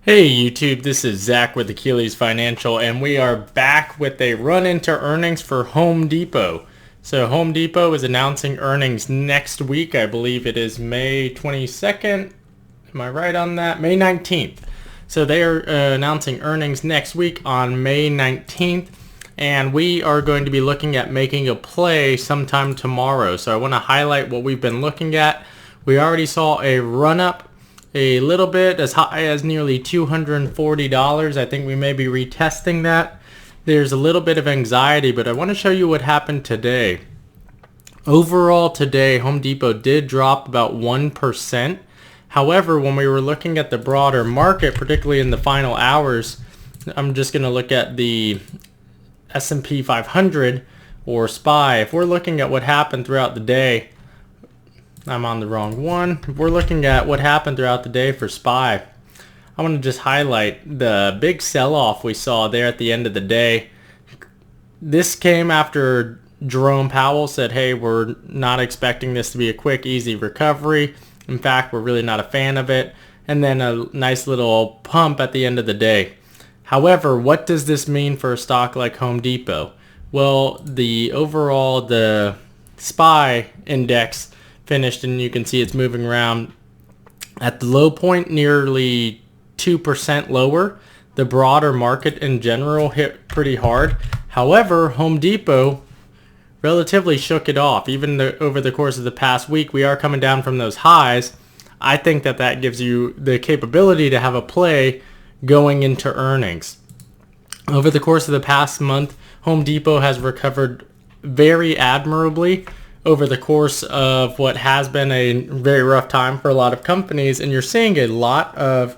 Hey YouTube, this is Zach with Achilles Financial, and we are back with a run into earnings for Home Depot. So Home Depot is announcing earnings next week. I believe it is May 22nd. Am I right on that? May 19th. So they are announcing earnings next week on May 19th, and we are going to be looking at making a play sometime tomorrow. So I want to highlight what we've been looking at. We already saw a run up a little bit as high as nearly $240. I think we may be retesting that. There's a little bit of anxiety, but I want to show you what happened today. Overall today, Home Depot did drop about 1%. However, when we were looking at the broader market, particularly in the final hours, I'm just going to look at the S&P 500 or SPY. If we're looking at what happened throughout the day, I'm on the wrong one. If we're looking at what happened throughout the day for SPY, I want to just highlight the big sell-off we saw there at the end of the day. This came after Jerome Powell said, hey, we're not expecting this to be a quick, easy recovery. In fact, we're really not a fan of it. And then a nice little pump at the end of the day. However, what does this mean for a stock like Home Depot? Well, the SPY index finished, and you can see it's moving around at the low point, nearly 2% lower. The broader market in general hit pretty hard. However, Home Depot relatively shook it off. Even over the course of the past week, we are coming down from those highs. I think that gives you the capability to have a play going into earnings. Over the course of the past month, Home Depot has recovered very admirably over the course of what has been a very rough time for a lot of companies, and you're seeing a lot of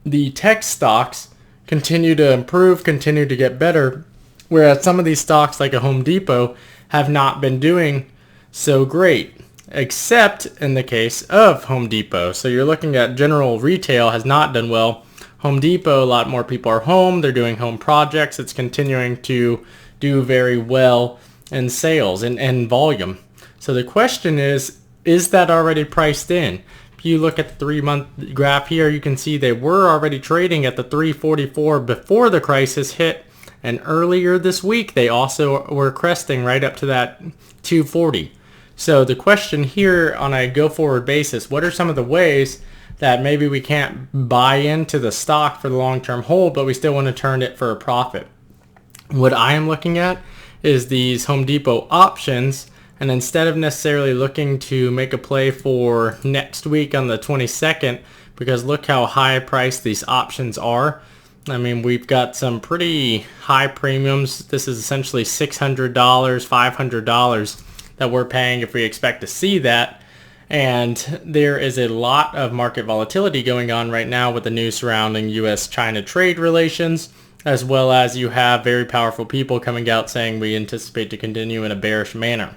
the tech stocks continue to improve, continue to get better, whereas some of these stocks like a Home Depot have not been doing so great, except in the case of Home Depot. So you're looking at general retail has not done well. Home Depot, a lot more people are home, they're doing home projects, it's continuing to do very well in sales and volume. So the question is that already priced in? If you look at the 3-month graph here, you can see they were already trading at the 344 before the crisis hit, and earlier this week they also were cresting right up to that 240. So the question here on a go-forward basis, what are some of the ways that maybe we can't buy into the stock for the long-term hold, but we still want to turn it for a profit? What I am looking at is these Home Depot options, and instead of necessarily looking to make a play for next week on the 22nd, because look how high priced these options are. I mean, we've got some pretty high premiums. This is essentially $600, $500 that we're paying if we expect to see that. And there is a lot of market volatility going on right now with the news surrounding U.S.-China trade relations, as well as you have very powerful people coming out saying we anticipate to continue in a bearish manner.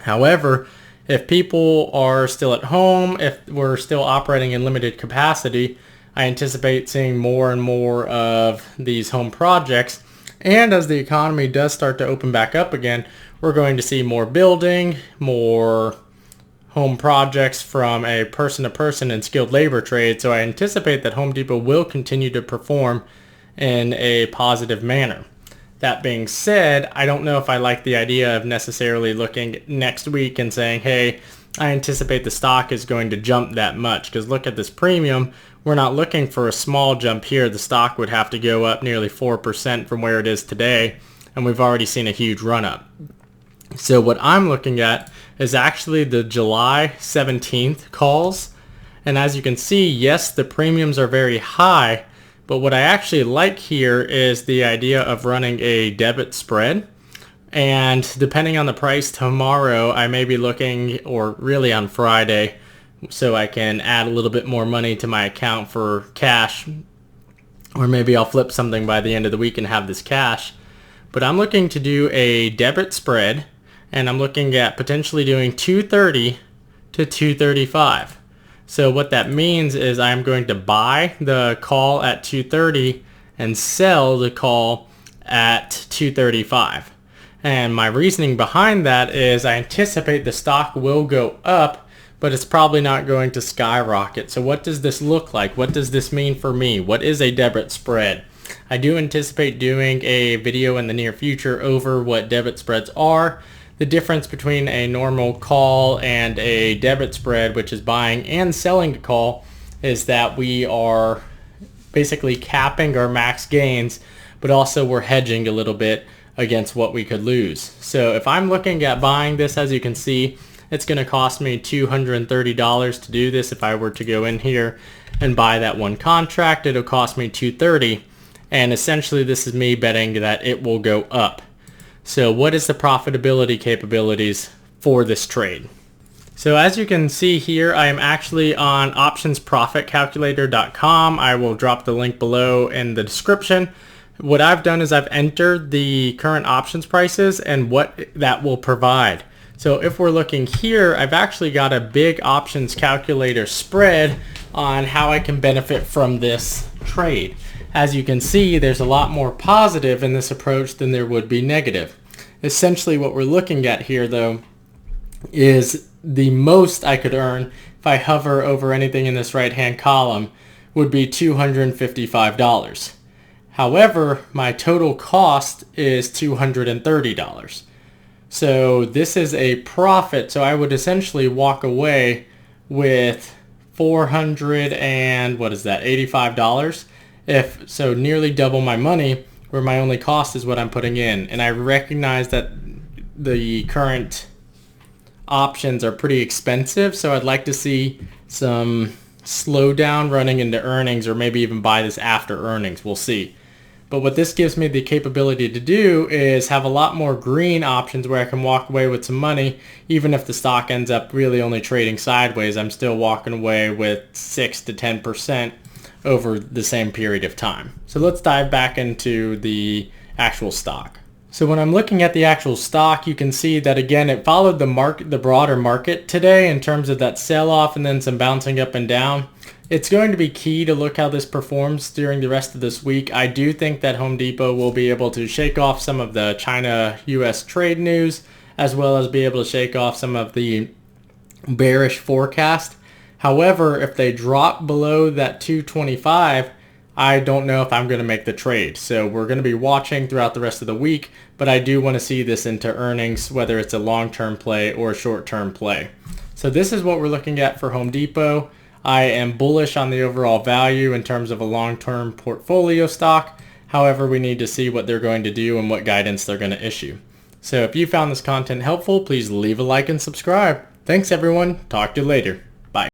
However, if people are still at home, if we're still operating in limited capacity, I anticipate seeing more and more of these home projects. And as the economy does start to open back up again, we're going to see more building, more home projects from a person-to-person and skilled labor trade. So I anticipate that Home Depot will continue to perform in a positive manner. That being said, I don't know if I like the idea of necessarily looking next week and saying, hey, I anticipate the stock is going to jump that much, because look at this premium. We're not looking for a small jump here. The stock would have to go up nearly 4% from where it is today, and we've already seen a huge run up. So what I'm looking at is actually the July 17th calls, and as you can see, yes, the premiums are very high, but what I actually like here is the idea of running a debit spread. And depending on the price tomorrow, I may be looking, or really on Friday, so I can add a little bit more money to my account for cash. Or maybe I'll flip something by the end of the week and have this cash. But I'm looking to do a debit spread, and I'm looking at potentially doing 230 to 235. So what that means is I'm going to buy the call at 230 and sell the call at 235. And my reasoning behind that is I anticipate the stock will go up, but it's probably not going to skyrocket. So what does this look like? What does this mean for me? What is a debit spread? I do anticipate doing a video in the near future over what debit spreads are, the difference between a normal call and a debit spread, which is buying and selling a call, is that we are basically capping our max gains, but also we're hedging a little bit against what we could lose. So if I'm looking at buying this, as you can see, it's going to cost me $230 to do this. If I were to go in here and buy that one contract, it'll cost me $230. And essentially this is me betting that it will go up. So what is the profitability capabilities for this trade? So as you can see here, I am actually on optionsprofitcalculator.com. I will drop the link below in the description. What I've done is I've entered the current options prices and what that will provide. So if we're looking here, I've actually got a big options calculator spread on how I can benefit from this trade. As you can see, there's a lot more positive in this approach than there would be negative. Essentially what we're looking at here though is the most I could earn if I hover over anything in this right hand column would be $255. However, my total cost is $230. So this is a profit. So I would essentially walk away with $485. If so, nearly double my money, where my only cost is what I'm putting in. And I recognize that the current options are pretty expensive, so I'd like to see some slowdown running into earnings, or maybe even buy this after earnings. We'll see. But what this gives me the capability to do is have a lot more green options where I can walk away with some money. Even if the stock ends up really only trading sideways, I'm still walking away with 6 to 10% over the same period of time. So let's dive back into the actual stock. So when I'm looking at the actual stock, you can see that again it followed the broader market today in terms of that sell-off and then some bouncing up and down. It's going to be key to look how this performs during the rest of this week. I do think that Home Depot will be able to shake off some of the China-US trade news, as well as be able to shake off some of the bearish forecast. However, if they drop below that 225, I don't know if I'm going to make the trade. So we're going to be watching throughout the rest of the week, but I do want to see this into earnings, whether it's a long-term play or a short-term play. So this is what we're looking at for Home Depot. I am bullish on the overall value in terms of a long-term portfolio stock. However, we need to see what they're going to do and what guidance they're going to issue. So if you found this content helpful, please leave a like and subscribe. Thanks everyone. Talk to you later.